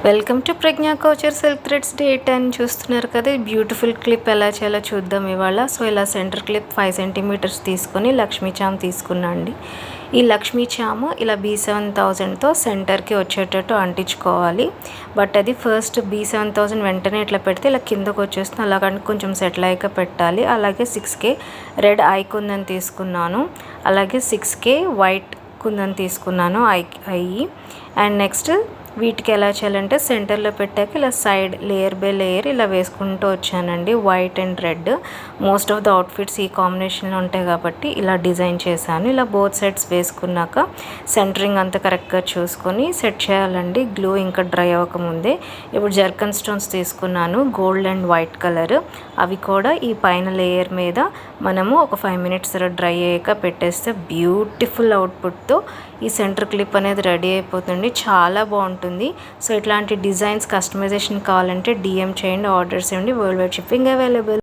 Welcome to Pragna couture silk threads day 10 చూస్తున్నారు కదా. Beautiful clip ఎలా చేయాలో చూద్దాం ఇవాళ. సో ఇలా సెంటర్ క్లిప్ 5 సెంటీమీటర్స్ తీసుకొని లక్ష్మీ చామ్ తీసుకున్నా అండి. ఈ లక్ష్మీ చాము ఇలా B7000తో సెంటర్కి వచ్చేటట్టు అంటించుకోవాలి. బట్ అది ఫస్ట్ B7000 వెంటనే ఇట్లా పెడితే ఇలా కిందకు వచ్చేస్తుంది. అలాగని కొంచెం సెటిల్ అయ్యాక పెట్టాలి. అలాగే 6K రెడ్ ఐ కుందన్ తీసుకున్నాను. అలాగే 6K వైట్ కుందన్ తీసుకున్నాను ఐ. అండ్ నెక్స్ట్ వీటికి ఎలా చేయాలంటే సెంటర్లో పెట్టాక ఇలా సైడ్ లేయర్ బై లేయర్ ఇలా వేసుకుంటూ వచ్చానండి. White and red most of the outfits ఈ కాంబినేషన్లో ఉంటాయి కాబట్టి ఇలా డిజైన్ చేశాను. ఇలా బోత్ సైడ్స్ వేసుకున్నాక సెంటరింగ్ అంతా కరెక్ట్గా చూసుకొని సెట్ చేయాలండి. గ్లూ ఇంకా డ్రై అవ్వకముందే. ఇప్పుడు జర్కన్ స్టోన్స్ తీసుకున్నాను, గోల్డ్ అండ్ వైట్ కలర్. అవి కూడా ఈ పైన లేయర్ మీద మనము ఒక 5 మినిట్స్ డ్రై అయ్యాక పెట్టేస్తే బ్యూటిఫుల్ అవుట్పుట్తో ఈ సెంటర్ క్లిప్ అనేది రెడీ అయిపోతుంది. చాలా బాగుంటుంది. సో ఇట్లాంటి డిజైన్స్ కస్టమైజేషన్ కావాలంటే DM చేయండి, ఆర్డర్స్ ఇవ్వండి. World wide shipping available.